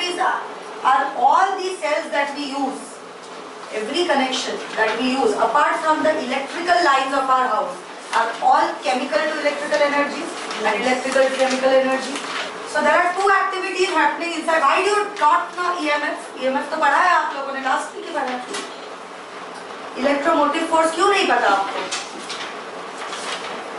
batteries are all these cells that we use. Every connection that we use, apart from the electrical lines of our house, are all chemical to electrical energy and electrical to chemical energy. So there are two activities happening inside. Why do you not know EMF? EMF तो पढ़ा है आप लोगों ने, last week ही पढ़ा है. Electromotive force क्यों नहीं पता आपको?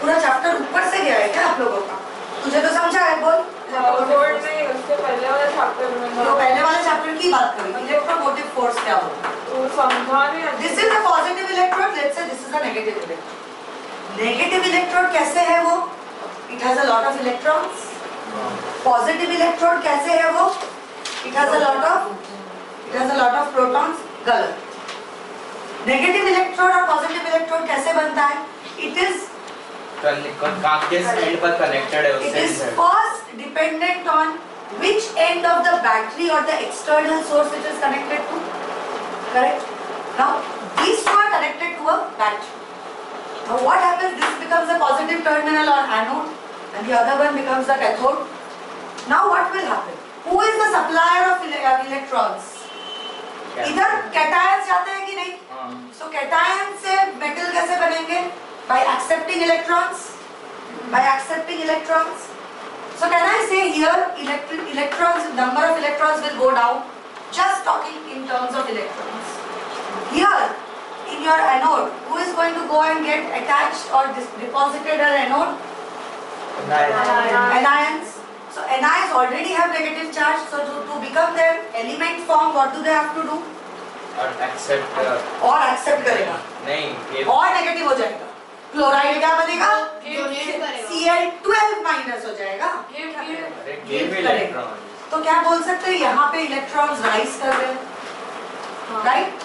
पूरा चैप्टर ऊपर से गया है क्या आप लोगों का? तुझे तो समझा है, बोल. नहीं, उसके पहले वाले चैप्टर में तो पहले वाले चैप्टर की बात करें. इलेक्ट्रोमोटिव फोर्स क्या होता है? तो समझा नहीं. This is a positive electrode. Let's say this is a negative electrode. Negative electrode कैसे है वो? It has a lot of electrons. Positive electrode कैसे है वो? It has a lot of protons. गलत. Negative electrode और positive electrode कैसे बनता है? It is किस एंड पर कनेक्टेड है उससे. It is first dependent on which end of the battery or the external source it is connected to. Correct? Now these two are connected to a battery. Now what happens? This becomes a positive terminal or anode and the other one becomes the cathode. Now what will happen? Who is the supplier of electrons? इधर cations जाते हैं कि नहीं? So cations से metal कैसे बनेंगे? By accepting electrons. So can I say here electrons, number of electrons will go down? Just talking in terms of electrons. Here in your anode, who is going to go and get attached or deposited an anode? Anions. So anions already have negative charge. So to become their element form, what do they have to do? और accept करेगा. नहीं. और negative हो जाएगा. Chloride क्या बनेगा? Cl12 minus हो जाएगा. Give electron. तो क्या बोल सकते हैं? यहाँ पे इलेक्ट्रॉन्स राइज कर रहे हैं, right?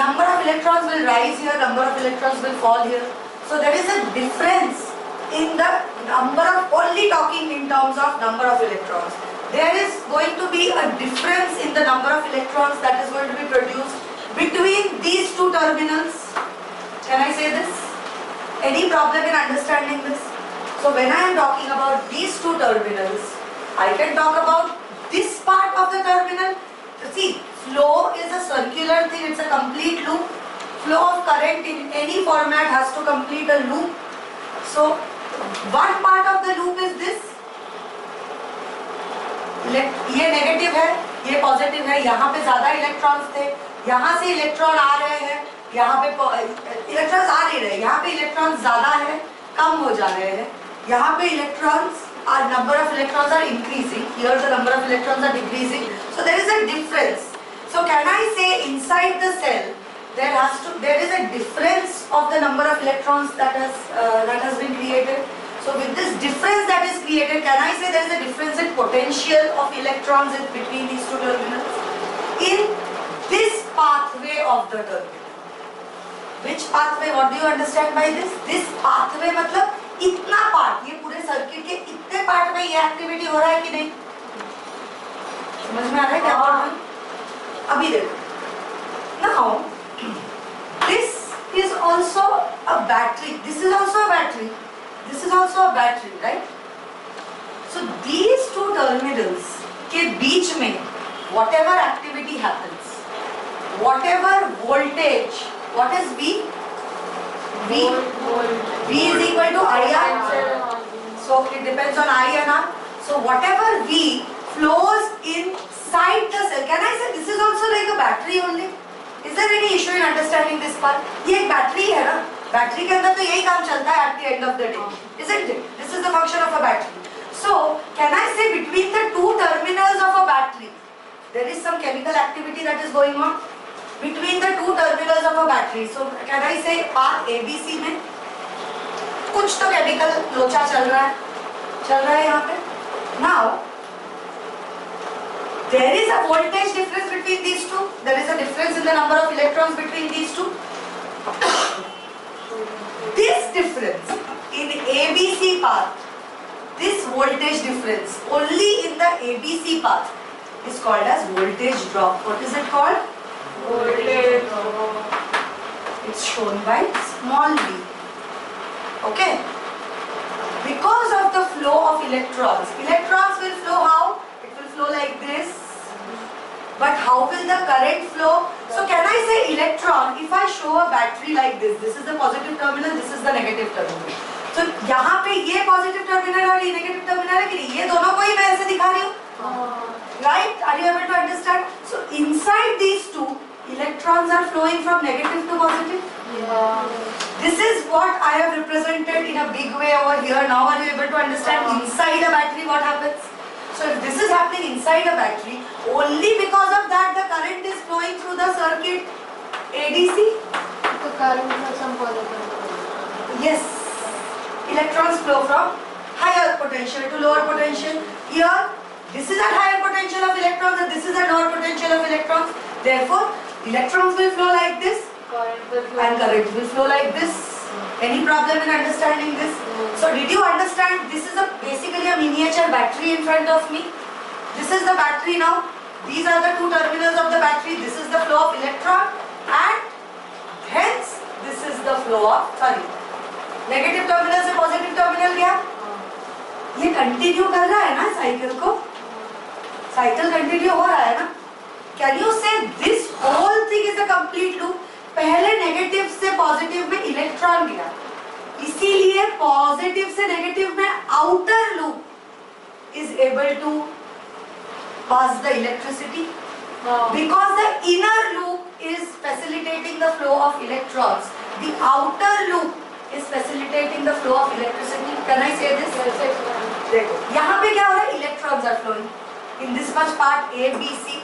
Number of electrons will rise here, number of electrons will fall here. So there is a difference in the number of, only talking in terms of number of electrons. There is going to be a difference in the number of electrons that is going to be produced between these two terminals. Can I say this? Any problem in understanding this? So when I am talking about these two terminals, I can talk about this part of the terminal. See, flow is a circular thing, it's a complete loop. Flow of current in any format has to complete a loop. So one part of the loop is this. ये negative है, ये positive है. यहाँ पे ज्यादा electrons थे, यहाँ से इलेक्ट्रॉन आ रहे हैं, यहाँ पे इलेक्ट्रॉन्स आ नहीं रहे, यहाँ पे इलेक्ट्रॉन्स ज्यादा है, कम हो जा रहे हैं. यहाँ पे electrons number of electrons are increasing, here the number of electrons are decreasing. So there is a difference. So can I say inside the cell there is a difference of the number of electrons that has been created. So with this difference that is created, can I say there is a difference in potential of electrons in between these two terminals in this pathway of the terminal? Which pathway? What do you understand by this? This pathway मतलब इतना part, ये पूरे circuit के इतने part में ये activity हो रहा है कि नहीं? समझ में आ रहा है क्या बोल रहा हूँ? अभी देखो. Now this is also a battery. This is also a battery. This is also a battery, right? So these two terminals के बीच में whatever activity happens, whatever voltage, what is V? V is equal to IR. So it depends on I and R. So whatever V flows inside the cell. Can I say this is also like a battery only? Is there any issue in understanding this part? ये एक battery है ना? Battery के अंदर तो यही काम चलता है at the end of the day, isn't it? This is the function of a battery. So can I say between the two terminals of a battery there is some chemical activity that is going on? Between the two terminals of a battery. So can I say path ABC में कुछ तो chemical लोचा चल रहा है यहाँ पे. Now there is a voltage difference between these two. There is a difference in the number of electrons between these two. This difference in ABC path, this voltage difference only in the ABC path is called as voltage drop. What is it called? Voltage drop. It's shown by small v. Okay? Because of the flow of electrons. Electrons will flow how? It will flow like this. with the current flow. So can I say electron, if I show a battery like this is the positive terminal, this is the negative terminal. So यहाँ पे ये positive terminal और ये negative terminal है कि नहीं, ये दोनों को ही मैं ऐसे दिखा रही हूँ, right? Are you able to understand? So inside these two, electrons are flowing from negative to positive. This is what I have represented in a big way over here. Now are you able to understand inside a battery what happens? So if this is happening inside a battery, only because of that the current is flowing through the circuit ADC. The current has some positive. Yes, electrons flow from higher potential to lower potential. Here, this is at higher potential of electrons and this is at lower potential of electrons. Therefore, electrons will flow like this. And current will flow like this. Any problem in understanding this? So did you understand? This is basically a miniature battery in front of me. This is the battery now. These are the two terminals of the battery. This is the flow of electron and hence this is the flow of, negative terminal से positive terminal गया. ये continue कर रहा है ना cycle को? Cycle continue हो रहा है ना? Can you say this whole thing is a complete loop? पहले नेगेटिव से पॉजिटिव में इलेक्ट्रॉन गया, इसीलिए पॉजिटिव से नेगेटिव में outer loop is able to pass the electricity because the inner loop is facilitating the flow of electrons, the outer loop is facilitating the flow of electricity. Can I say this? देखो यहाँ पे क्या हो रहा है, electrons are flowing in this much part A B C.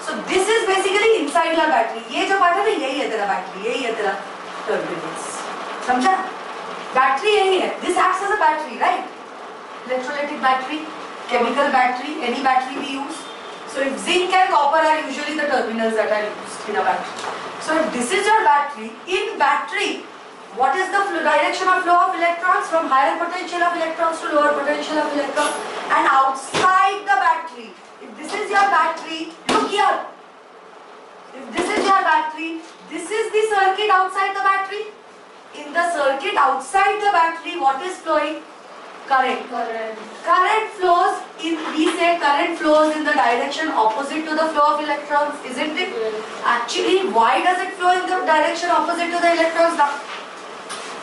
So this is basically inside your battery. ये जो part है ना, यही है तेरा बैटरी, यही है तेरा टर्मिनल्स. समझा? बैटरी यही है. This acts as a battery, right? Electrolytic battery, chemical battery, any battery we use. So if zinc and copper are usually the terminals that are used in a battery. So if this is your battery, in battery, what is the direction of flow of electrons? From higher potential of electrons to lower potential of electrons. And outside the battery, if this is your battery, look here. If this is your battery, this is the circuit outside the battery. In the circuit outside the battery, what is flowing? Current. Current flows in, we say current flows in the direction opposite to the flow of electrons, isn't it? Actually, why does it flow in the direction opposite to the electrons? Now,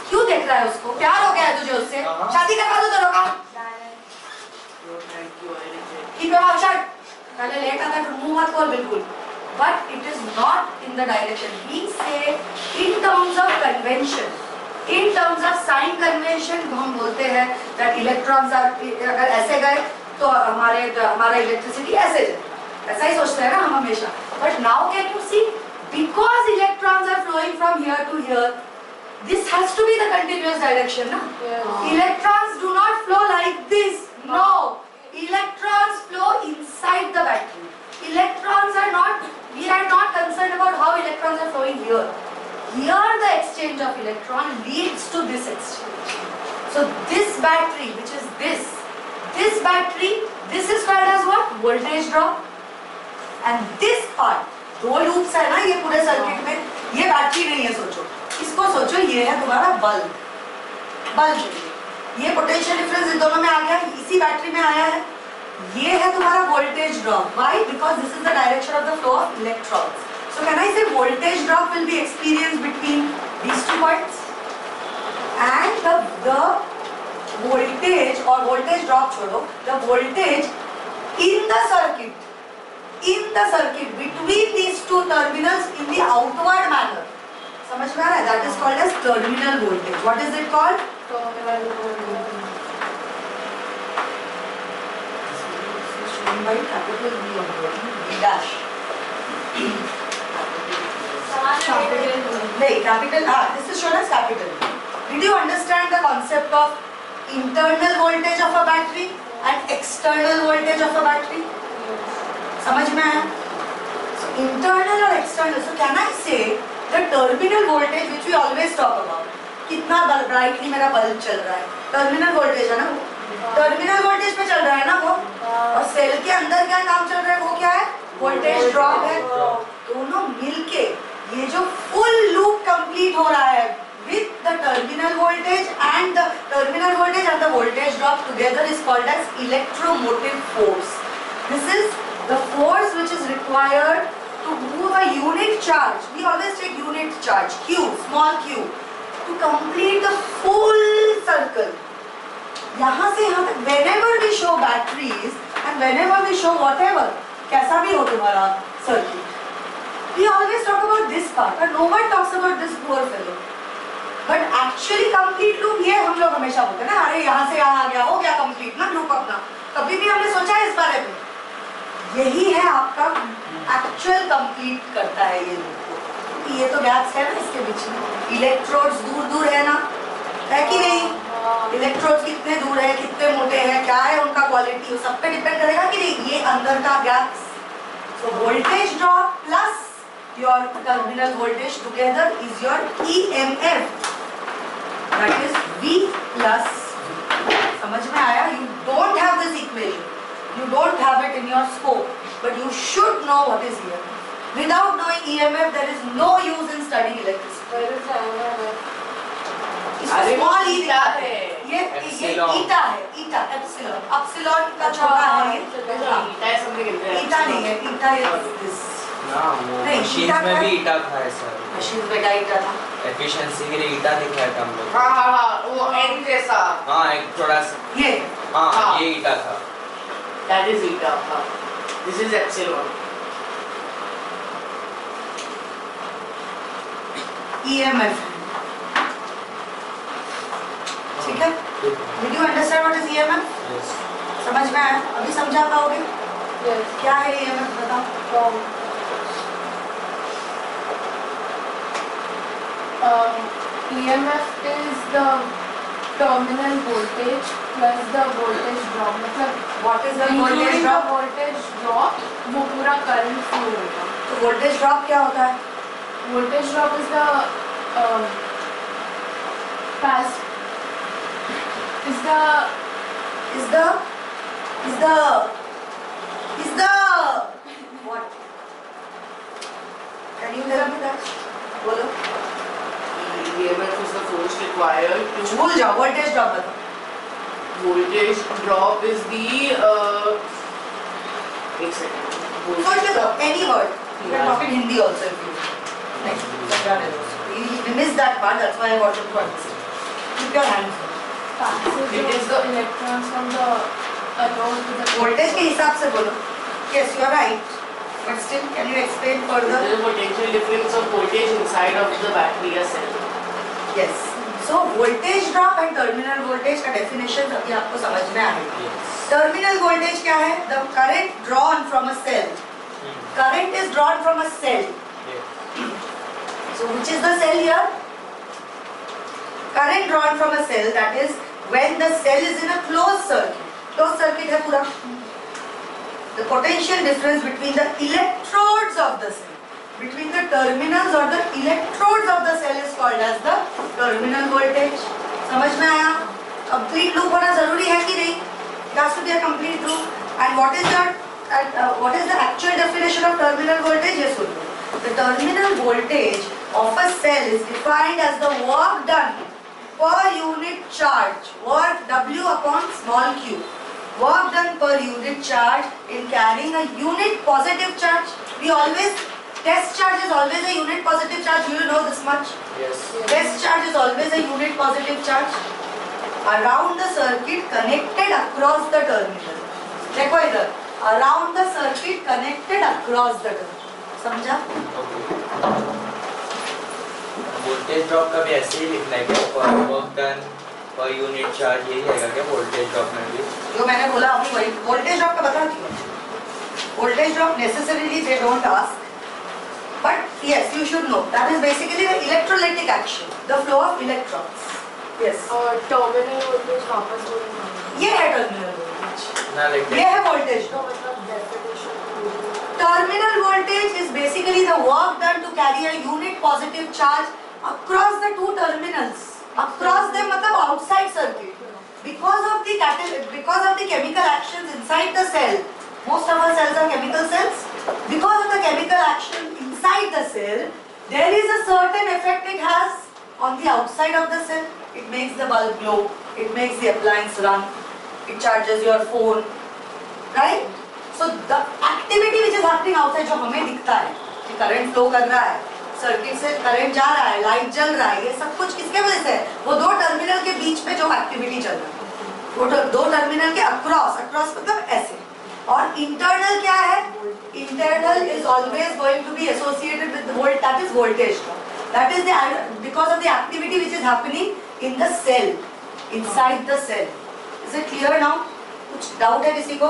क्यों देख रहा है उसको? प्यार हो गया है तुझे उससे? शादी करवा दो तेरे को? Keep your mouth shut. पहले लेट आता है, मुंह मत खोल बिल्कुल. But it is not in the direction. We say in terms of convention, in terms of sign convention, हम बोलते हैं that electrons are, अगर ऐसे गए तो हमारा electricity ऐसे जाए. ऐसा ही सोचते हैं ना हम हमेशा. But now can you see, because electrons are flowing from here to here, this has to be the continuous direction, na? Yeah. Electrons do not flow like this. No. Electrons flow inside the battery. Electrons are not, we are not concerned about how electrons are flowing here. Here the exchange of electron leads to this exchange. So this battery, which is this battery, this is called as what? Voltage drop. And this part, दो loops है ना ये पूरे circuit में, ये battery नहीं है सोचो, इसको सोचो ये है तुम्हारा बल्ब. ये पोटेंशियल डिफरेंस इन दोनों में आ गया, इसी बैटरी में आया है. ये है तुम्हारा voltage drop. Why? Because this is the direction of the flow of electrons. So can I say voltage drop will be experienced between these two points and the voltage, और वोल्टेज ड्रॉप छोड़ो, the voltage in the circuit between these two terminals in the outward manner. समझ में आ रहा है? That is called as terminal voltage. What is it called? by capital V on board, V dash. This is shown as capital. Did you understand the concept of internal voltage of a battery and external voltage of a battery? समझ में आया? So internal और external. So can I say the terminal voltage which we always talk about? कितना brightly मेरा bulb चल रहा है, terminal voltage है ना, टर्मिनल वोल्टेज पे चल रहा है ना वो. और सेल के अंदर क्या काम चल रहा है, वो क्या है? वोल्टेज ड्रॉप है. दोनों मिलके ये जो फुल लूप कंप्लीट हो रहा है with the terminal voltage and the voltage drop together is called as electromotive force. This is the force which is required to move a unit charge, we always take unit charge, q, small q, to complete the full circle. यहाँ से यहाँ तक whenever we show batteries and whenever we show whatever, कैसा भी हो तुम्हारा circuit, we always talk about this part, but no one talks about this poor fellow. But actually complete loop ये हम लोग हमेशा बोलते हैं ना, अरे यहाँ से यहाँ आ गया, हो गया complete ना loop अपना. कभी भी हमने सोचा है इस बारे में? यही है आपका actual complete करता है ये loop को. ये तो गैप्स है ना इसके बीच में. इलेक्ट्रोड्स दूर दूर है ना, है कि नहीं? इलेक्ट्रोड्स कितने दूर है, कितने मोटे हैं, क्या है उनका क्वालिटी, वो सब पे डिपेंड करेगा कि नहीं. ये अंदर का gaps. So voltage drop plus your terminal voltage together is your EMF. That is V plus. समझ में आया? You don't have this equation. You don't have it in your scope, but you should know what is EMF. Without knowing EMF, there is no use in studying electricity. Where is the इसको small e क्या है? ये Epsilon. ईटा है, ईटा, epsilon. Epsilon का छोटा है ये. ईटा नहीं है, ईटा है this. ना वो नहीं, मशीन ईटा में का- भी ईटा था है सर. मशीन में क्या ईटा था? एफिशिएंसी के लिए ईटा दिखाया था हम लोग. हाँ वो N जैसा. हाँ एक थोड़ा सा. ये हाँ हाँ. ये ईटा था. That is eta. This is epsilon. EMF. ठीक है? Did you understand what is EMF? Yes. समझ में आया? अभी समझा पाओगे? Yes. क्या है EMF बताओ? EMF is the terminal voltage plus the voltage drop. मतलब What is the voltage including the drop? voltage drop, वो पूरा current flow होगा. तो voltage drop क्या होता है? Voltage drop is the pass is the Is the what? Can you tell me that? बोलो. EMF is the force required to भूल जाओ, voltage drop बताओ. voltage drop is the एक second. सोच लो, any word. You can talk in Hindi also if you next. You missed that part, that's why I wanted to understand. Keep your hands up. It is the electrons from the anode to the Voltage के हिसाब से बोलो. Yes, you are right. But still, can you explain further? There is a potential difference of voltage inside of the battery or cell. Yes. So voltage drop and terminal voltage का definition अभी आपको समझ में आएगा. Yes. Terminal voltage क्या है? The current drawn from a cell. Current is drawn from a cell. Yes. So which is the cell here? Current drawn from a cell, that is when the cell is in a closed circuit. Closed circuit है पूरा. The potential difference between the electrodes of the cell, between the terminals or the electrodes of the cell is called as the terminal voltage. समझ में आया? Complete loop होना जरूरी है कि नहीं? It has to be a complete loop. And what is the actual definition of terminal voltage? Yes, सुनो. The terminal voltage of a cell is defined as the work done per unit charge, work W upon small q. Work done per unit charge in carrying a unit positive charge. We always, test charge is always a unit positive charge. Do you know this much? Yes. Test charge is always a unit positive charge. Around the circuit connected across the terminal. देखो इधर. Around the circuit connected across the terminal. समझा? Voltage drop का भी ऐसे ही लिखना है क्या? पर work done per unit charge यही रहेगा क्या वोल्टेज ड्रॉप में भी? जो मैंने बोला अभी वही. वोल्टेज ड्रॉप का बता दिया. Voltage drop necessarily they don't ask, but yes you should know. That is basically the electrolytic action, the flow of electrons. Yes. terminal voltage वापस बोलना. ये है terminal voltage. ना लिख ये है voltage तो drop. मतलब definition. Terminal voltage is basically the work done to carry a unit positive charge across the two terminals. Across them मतलब outside circuit. Because of the chemical actions inside the cell. Most of our cells are chemical cells. Because of the chemical action inside the cell, there is a certain effect it has on the outside of the cell. It makes the bulb glow. It makes the appliance run. It charges your phone. Right? So the activity which is happening outside जो हमें दिखता है, कि current flow कर रहा है, circuit से current जा रहा है, लाइट जल रहा है, ये सब कुछ किसके वजह से है? वो दो टर्मिनल के बीच में जो एक्टिविटी चल रही है, वो दो टर्मिनल के अक्रॉस, अक्रॉस मतलब ऐसे। और इंटरनल क्या है? Internal is always going to be associated with volt, that is voltage. That is the because of the activity which is happening in the cell, inside the cell. Is it clear now? कुछ doubt है किसी को?